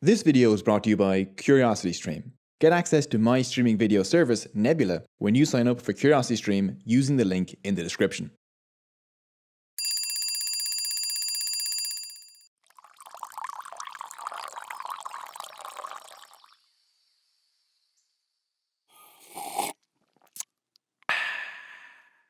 This video is brought to you by CuriosityStream. Get access to my streaming video service, Nebula, when you sign up for CuriosityStream using the link in the description.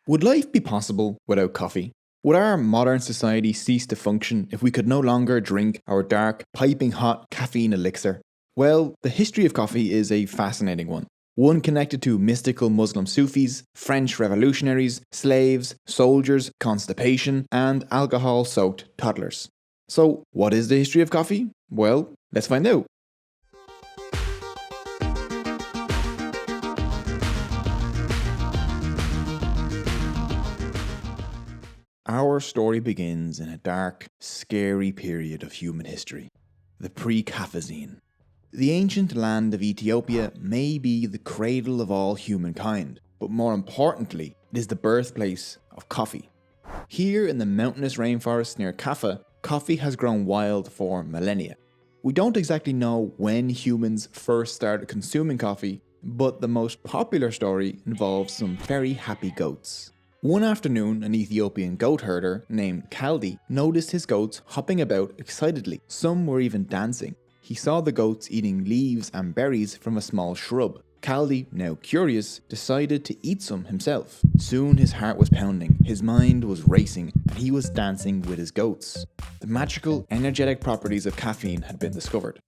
Would life be possible without coffee? Would our modern society cease to function if we could no longer drink our dark, piping hot caffeine elixir? Well, the history of coffee is a fascinating one connected to mystical Muslim Sufis, French revolutionaries, slaves, soldiers, constipation, and alcohol-soaked toddlers. So, what is the history of coffee? Well, let's find out. Our story begins in a dark, scary period of human history, the Precaffazine. The ancient land of Ethiopia may be the cradle of all humankind, but more importantly, it is the birthplace of coffee. Here in the mountainous rainforests near Kaffa, coffee has grown wild for millennia. We don't exactly know when humans first started consuming coffee, but the most popular story involves some very happy goats. One afternoon, an Ethiopian goat herder named Kaldi noticed his goats hopping about excitedly. Some were even dancing. He saw the goats eating leaves and berries from a small shrub. Kaldi, now curious, decided to eat some himself. Soon his heart was pounding, his mind was racing, and he was dancing with his goats. The magical, energetic properties of caffeine had been discovered.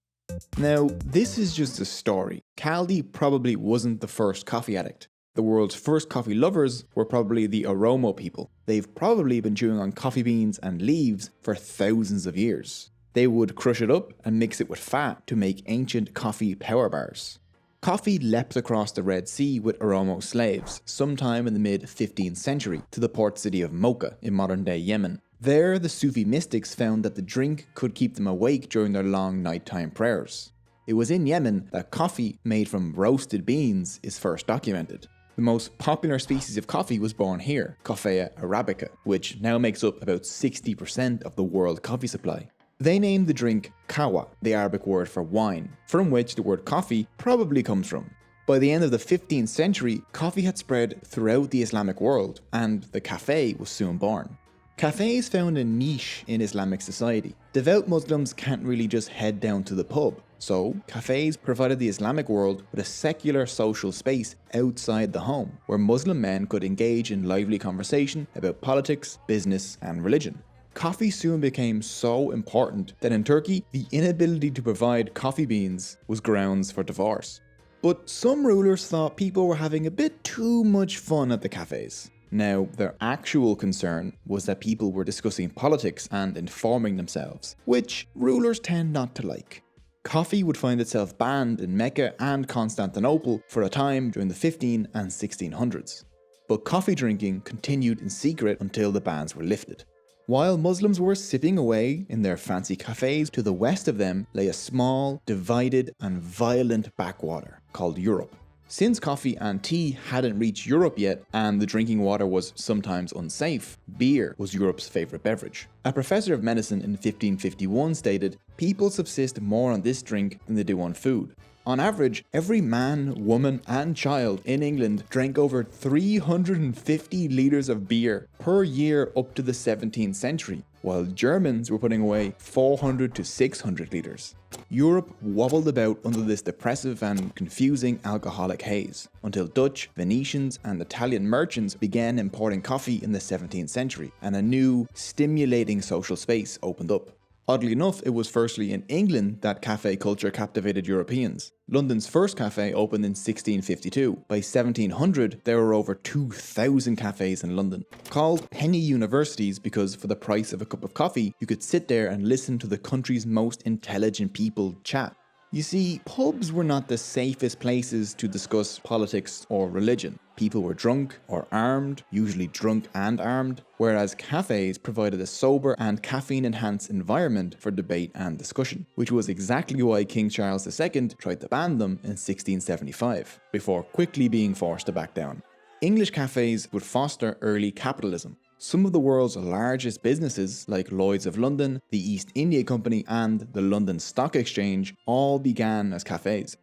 Now, this is just a story. Kaldi probably wasn't the first coffee addict. The world's first coffee lovers were probably the Oromo people. They've probably been chewing on coffee beans and leaves for thousands of years. They would crush it up and mix it with fat to make ancient coffee power bars. Coffee leapt across the Red Sea with Oromo slaves sometime in the mid-15th century to the port city of Mocha in modern-day Yemen. There, the Sufi mystics found that the drink could keep them awake during their long nighttime prayers. It was in Yemen that coffee made from roasted beans is first documented. The most popular species of coffee was born here, Coffea arabica, which now makes up about 60% of the world coffee supply. They named the drink Kawa, the Arabic word for wine, from which the word coffee probably comes from. By the end of the 15th century, coffee had spread throughout the Islamic world, and the cafe was soon born. Cafes found a niche in Islamic society. Devout Muslims can't really just head down to the pub, so cafes provided the Islamic world with a secular social space outside the home, where Muslim men could engage in lively conversation about politics, business, and religion. Coffee soon became so important that in Turkey, the inability to provide coffee beans was grounds for divorce. But some rulers thought people were having a bit too much fun at the cafes. Now, their actual concern was that people were discussing politics and informing themselves, which rulers tend not to like. Coffee would find itself banned in Mecca and Constantinople for a time during the 15 and 1600s. But coffee drinking continued in secret until the bans were lifted. While Muslims were sipping away in their fancy cafes, to the west of them lay a small, divided and violent backwater called Europe. Since coffee and tea hadn't reached Europe yet and the drinking water was sometimes unsafe, beer was Europe's favourite beverage. A professor of medicine in 1551 stated, "People subsist more on this drink than they do on food." On average, every man, woman and child in England drank over 350 litres of beer per year up to the 17th century, while Germans were putting away 400 to 600 litres. Europe wobbled about under this depressive and confusing alcoholic haze, until Dutch, Venetians and Italian merchants began importing coffee in the 17th century, and a new, stimulating social space opened up. Oddly enough, it was firstly in England that cafe culture captivated Europeans. London's first cafe opened in 1652. By 1700, there were over 2,000 cafes in London, called penny universities because for the price of a cup of coffee, you could sit there and listen to the country's most intelligent people chat. You see, pubs were not the safest places to discuss politics or religion. People were drunk or armed, usually drunk and armed, whereas cafes provided a sober and caffeine-enhanced environment for debate and discussion, which was exactly why King Charles II tried to ban them in 1675, before quickly being forced to back down. English cafes would foster early capitalism. Some of the world's largest businesses, like Lloyd's of London, the East India Company, and the London Stock Exchange, all began as cafes.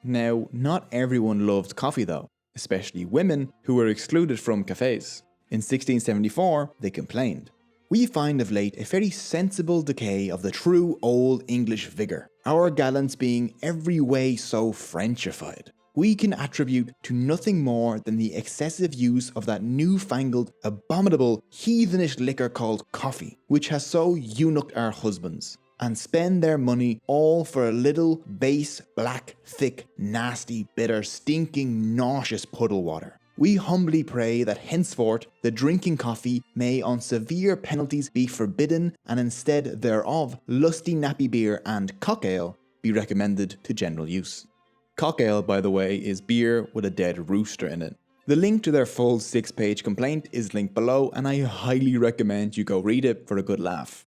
Now, not everyone loved coffee though, especially women who were excluded from cafes. In 1674, they complained. We find of late a very sensible decay of the true old English vigour, our gallants being every way so Frenchified. We can attribute to nothing more than the excessive use of that newfangled, abominable, heathenish liquor called coffee, which has so eunuched our husbands, and spend their money all for a little base, black, thick, nasty, bitter, stinking, nauseous puddle water. We humbly pray that henceforth the drinking coffee may on severe penalties be forbidden, and instead thereof lusty nappy beer and cock ale be recommended to general use. Cock ale, by the way, is beer with a dead rooster in it. The link to their full 6-page complaint is linked below, and I highly recommend you go read it for a good laugh.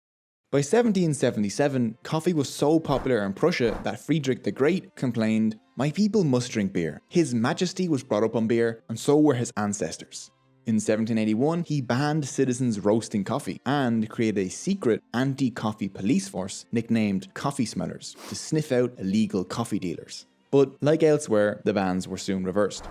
By 1777, coffee was so popular in Prussia that Friedrich the Great complained, "My people must drink beer. His Majesty was brought up on beer, and so were his ancestors." In 1781, he banned citizens roasting coffee and created a secret anti-coffee police force nicknamed Coffee Smellers to sniff out illegal coffee dealers. But like elsewhere, the bans were soon reversed.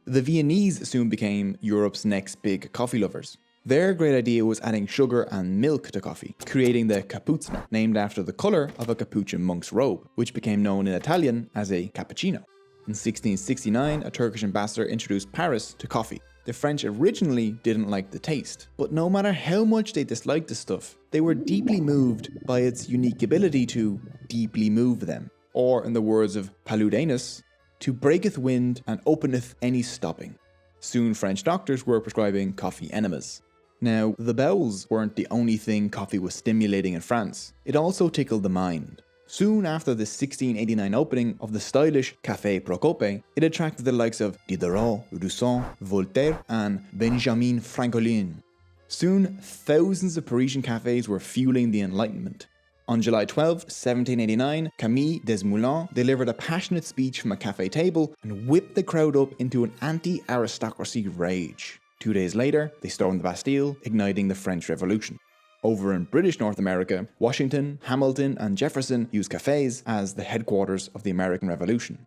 The Viennese soon became Europe's next big coffee lovers. Their great idea was adding sugar and milk to coffee, creating the Cappuccino, named after the colour of a Capuchin monk's robe, which became known in Italian as a cappuccino. In 1669, a Turkish ambassador introduced Paris to coffee. The French originally didn't like the taste, but no matter how much they disliked the stuff, they were deeply moved by its unique ability to deeply move them. Or in the words of Paludanus, to breaketh wind and openeth any stopping. Soon French doctors were prescribing coffee enemas. Now, the bowels weren't the only thing coffee was stimulating in France, it also tickled the mind. Soon after the 1689 opening of the stylish Café Procope, it attracted the likes of Diderot, Rousseau, Voltaire, and Benjamin Franklin. Soon, thousands of Parisian cafes were fueling the Enlightenment. On July 12, 1789, Camille Desmoulins delivered a passionate speech from a cafe table and whipped the crowd up into an anti-aristocracy rage. 2 days later, they stormed the Bastille, igniting the French Revolution. Over in British North America, Washington, Hamilton, and Jefferson used cafes as the headquarters of the American Revolution.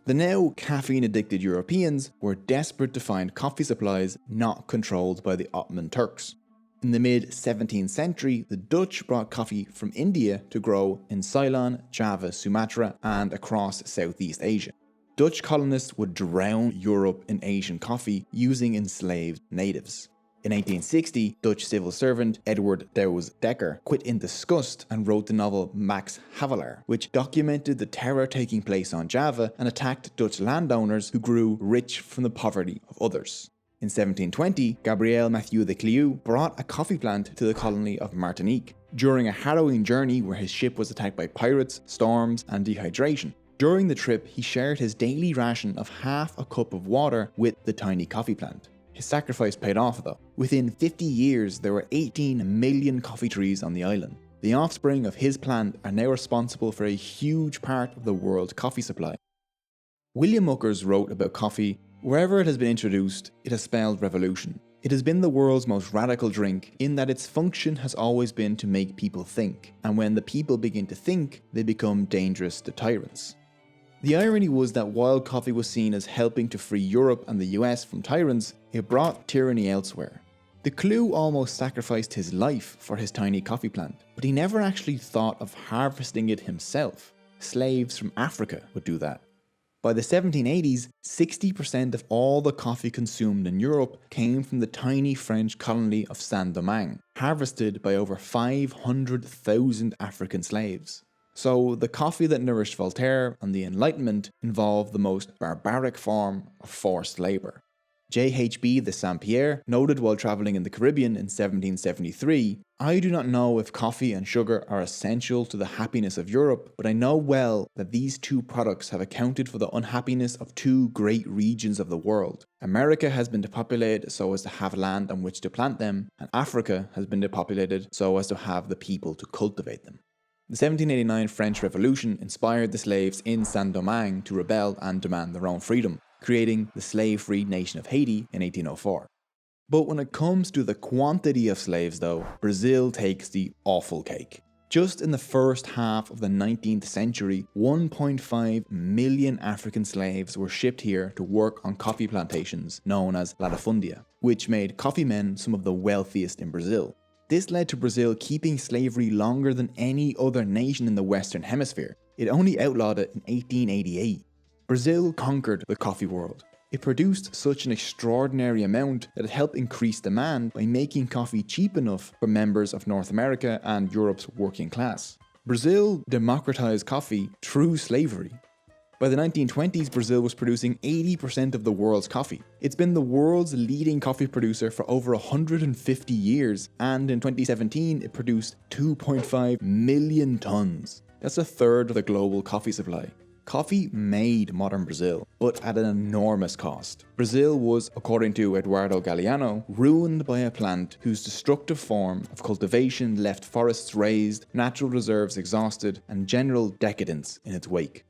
The now caffeine-addicted Europeans were desperate to find coffee supplies not controlled by the Ottoman Turks. In the mid-17th century, the Dutch brought coffee from India to grow in Ceylon, Java, Sumatra, and across Southeast Asia. Dutch colonists would drown Europe in Asian coffee using enslaved natives. In 1860, Dutch civil servant Edward Douws Dekker quit in disgust and wrote the novel Max Havelaar, which documented the terror taking place on Java and attacked Dutch landowners who grew rich from the poverty of others. In 1720, Gabriel Mathieu de Clieu brought a coffee plant to the colony of Martinique during a harrowing journey where his ship was attacked by pirates, storms, and dehydration. During the trip, he shared his daily ration of half a cup of water with the tiny coffee plant. His sacrifice paid off though. Within 50 years, there were 18 million coffee trees on the island. The offspring of his plant are now responsible for a huge part of the world's coffee supply. William Muckers wrote about coffee, "Wherever it has been introduced, it has spelled revolution. It has been the world's most radical drink in that its function has always been to make people think, and when the people begin to think, they become dangerous to tyrants." The irony was that while coffee was seen as helping to free Europe and the US from tyrants, it brought tyranny elsewhere. The Clue almost sacrificed his life for his tiny coffee plant, but he never actually thought of harvesting it himself. Slaves from Africa would do that. By the 1780s, 60% of all the coffee consumed in Europe came from the tiny French colony of Saint-Domingue, harvested by over 500,000 African slaves. So the coffee that nourished Voltaire and the Enlightenment involved the most barbaric form of forced labour. J.H.B. de Saint-Pierre noted while travelling in the Caribbean in 1773, "I do not know if coffee and sugar are essential to the happiness of Europe, but I know well that these two products have accounted for the unhappiness of two great regions of the world. America has been depopulated so as to have land on which to plant them, and Africa has been depopulated so as to have the people to cultivate them." The 1789 French Revolution inspired the slaves in Saint-Domingue to rebel and demand their own freedom, creating the slave-freed nation of Haiti in 1804. But when it comes to the quantity of slaves though, Brazil takes the awful cake. Just in the first half of the 19th century, 1.5 million African slaves were shipped here to work on coffee plantations known as LATIFUNDIA, which made coffee men some of the wealthiest in Brazil. This led to Brazil keeping slavery longer than any other nation in the Western Hemisphere. It only outlawed it in 1888. Brazil conquered the coffee world. It produced such an extraordinary amount that it helped increase demand by making coffee cheap enough for members of North America and Europe's working class. Brazil democratized coffee through slavery. By the 1920s, Brazil was producing 80% of the world's coffee. It's been the world's leading coffee producer for over 150 years, and in 2017 it produced 2.5 million tons. That's a third of the global coffee supply. Coffee made modern Brazil, but at an enormous cost. Brazil was, according to Eduardo Galeano, ruined by a plant whose destructive form of cultivation left forests razed, natural reserves exhausted, and general decadence in its wake.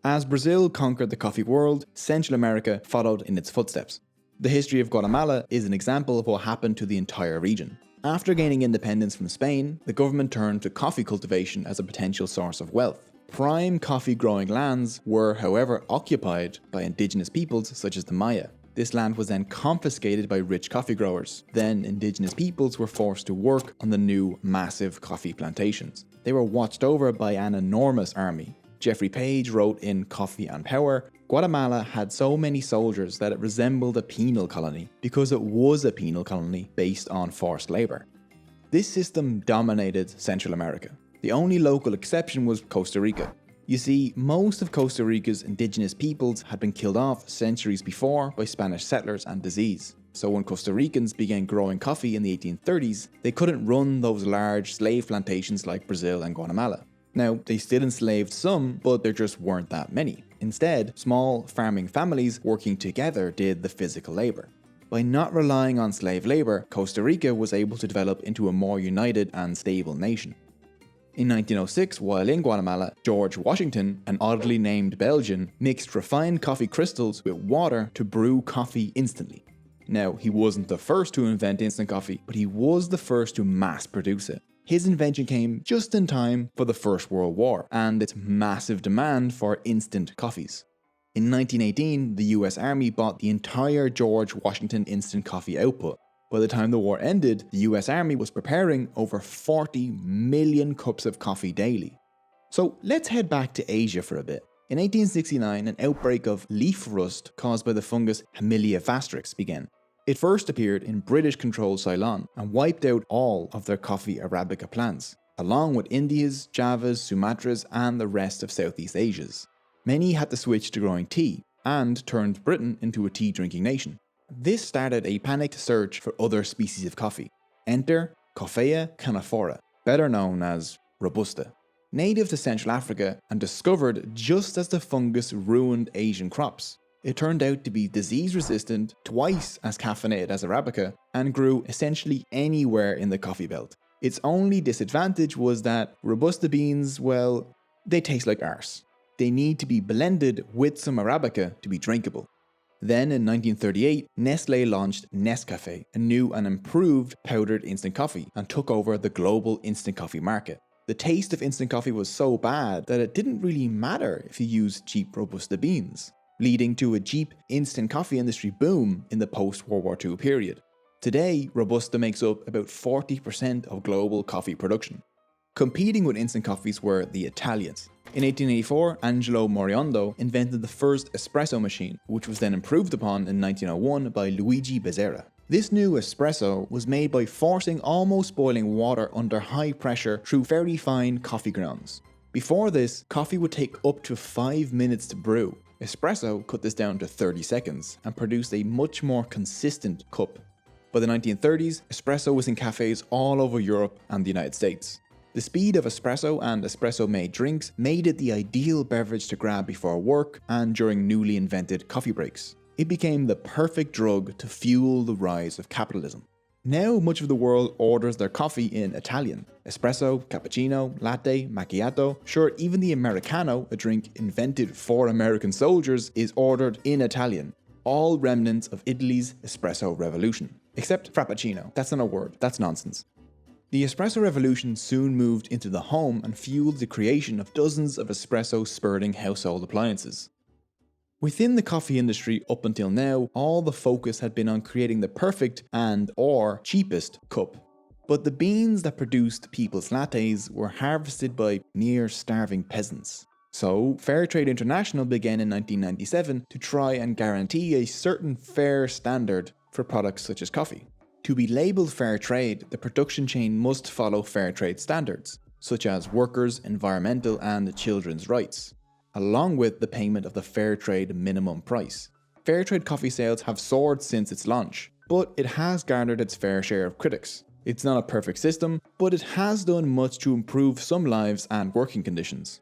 As Brazil conquered the coffee world, Central America followed in its footsteps. The history of Guatemala is an example of what happened to the entire region. After gaining independence from Spain, the government turned to coffee cultivation as a potential source of wealth. Prime coffee growing lands were, however, occupied by indigenous peoples such as the Maya. This land was then confiscated by rich coffee growers. Then indigenous peoples were forced to work on the new massive coffee plantations. They were watched over by an enormous army. Jeffrey Page wrote in Coffee and Power, Guatemala had so many soldiers that it resembled a penal colony because it was a penal colony based on forced labor. This system dominated Central America. The only local exception was Costa Rica. You see, most of Costa Rica's indigenous peoples had been killed off centuries before by Spanish settlers and disease. So when Costa Ricans began growing coffee in the 1830s, they couldn't run those large slave plantations like Brazil and Guatemala. Now, they still enslaved some, but there just weren't that many. Instead, small farming families working together did the physical labor. By not relying on slave labor, Costa Rica was able to develop into a more united and stable nation. In 1906, while in Guatemala, George Washington, an oddly named Belgian, mixed refined coffee crystals with water to brew coffee instantly. Now, he wasn't the first to invent instant coffee, but he was the first to mass produce it. His invention came just in time for the First World War and its massive demand for instant coffees. In 1918, the US Army bought the entire George Washington instant coffee output. By the time the war ended, the US Army was preparing over 40 million cups of coffee daily. So let's head back to Asia for a bit. In 1869, an outbreak of leaf rust caused by the fungus Hamilia vastrix began. It first appeared in British-controlled Ceylon and wiped out all of their coffee Arabica plants, along with India's, Java's, Sumatras, and the rest of Southeast Asia's. Many had to switch to growing tea, and turned Britain into a tea-drinking nation. This started a panicked search for other species of coffee. Enter Coffea canephora, better known as Robusta. Native to Central Africa and discovered just as the fungus ruined Asian crops. It turned out to be disease-resistant, twice as caffeinated as Arabica, and grew essentially anywhere in the coffee belt. Its only disadvantage was that Robusta beans, well, they taste like arse. They need to be blended with some Arabica to be drinkable. Then in 1938, Nestlé launched Nescafé, a new and improved powdered instant coffee, and took over the global instant coffee market. The taste of instant coffee was so bad that it didn't really matter if you used cheap Robusta beans, leading to a cheap instant coffee industry boom in the post-World War II period. Today, Robusta makes up about 40% of global coffee production. Competing with instant coffees were the Italians. In 1884, Angelo Moriondo invented the first espresso machine, which was then improved upon in 1901 by Luigi Bezzera. This new espresso was made by forcing almost boiling water under high pressure through very fine coffee grounds. Before this, coffee would take up to 5 minutes to brew. Espresso cut this down to 30 seconds and produced a much more consistent cup. By the 1930s, espresso was in cafes all over Europe and the United States. The speed of espresso and espresso-made drinks made it the ideal beverage to grab before work and during newly invented coffee breaks. It became the perfect drug to fuel the rise of capitalism. Now much of the world orders their coffee in Italian. Espresso, cappuccino, latte, macchiato, sure, even the Americano, a drink invented for American soldiers, is ordered in Italian. all remnants of Italy's espresso revolution. Except frappuccino, that's not a word, that's nonsense. The espresso revolution soon moved into the home and fueled the creation of dozens of espresso-spurting household appliances. Within the coffee industry up until now, all the focus had been on creating the perfect and/or cheapest cup. But the beans that produced people's lattes were harvested by near-starving peasants. So, Fairtrade International began in 1997 to try and guarantee a certain fair standard for products such as coffee. To be labelled fair trade, the production chain must follow fair trade standards, such as workers', environmental and children's rights, along with the payment of the fair trade minimum price. Fair trade coffee sales have soared since its launch, but it has garnered its fair share of critics. It's not a perfect system, but it has done much to improve some lives and working conditions.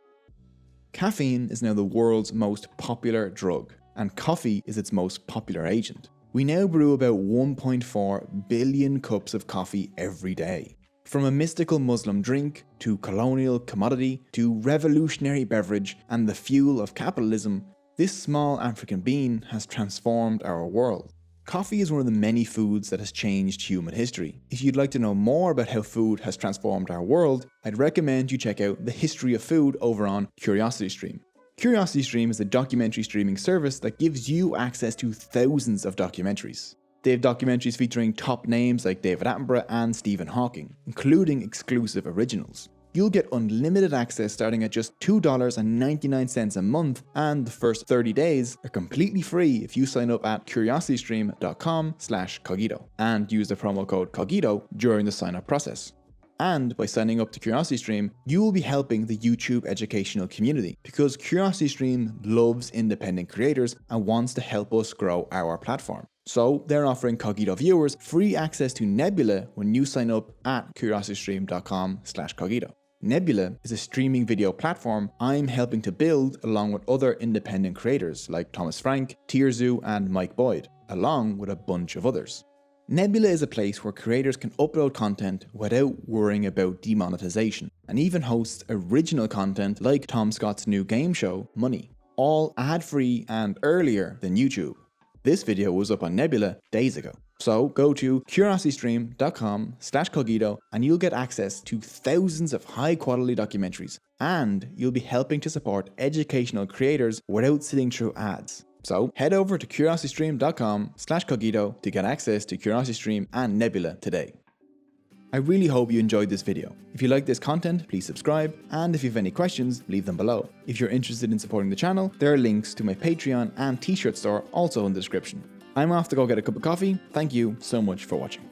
Caffeine is now the world's most popular drug, and coffee is its most popular agent. We now brew about 1.4 billion cups of coffee every day. From a mystical Muslim drink, to colonial commodity, to revolutionary beverage and the fuel of capitalism, this small African bean has transformed our world. Coffee is one of the many foods that has changed human history. If you'd like to know more about how food has transformed our world, I'd recommend you check out The History of Food over on CuriosityStream. CuriosityStream is a documentary streaming service that gives you access to thousands of documentaries. They have documentaries featuring top names like David Attenborough and Stephen Hawking, including exclusive originals. You'll get unlimited access starting at just $2.99 a month, and the first 30 days are completely free if you sign up at curiositystream.com/cogito and use the promo code COGITO during the sign up process. And by signing up to CuriosityStream, you will be helping the YouTube educational community, because CuriosityStream loves independent creators and wants to help us grow our platform. So they're offering Cogito viewers free access to Nebula when you sign up at curiositystream.com/cogito. Nebula is a streaming video platform I'm helping to build along with other independent creators like Thomas Frank, Tierzoo and Mike Boyd, along with a bunch of others. Nebula is a place where creators can upload content without worrying about demonetization, and even hosts original content like Tom Scott's new game show, Money, all ad-free and earlier than YouTube. This video was up on Nebula days ago. So go to curiositystream.com/cogito and you'll get access to thousands of high quality documentaries, and you'll be helping to support educational creators without sitting through ads. So head over to curiositystream.com/cogito to get access to CuriosityStream and Nebula today. I really hope you enjoyed this video. If you like this content, please subscribe, and if you have any questions, leave them below. If you're interested in supporting the channel, there are links to my Patreon and t-shirt store also in the description. I'm off to go get a cup of coffee. Thank you so much for watching.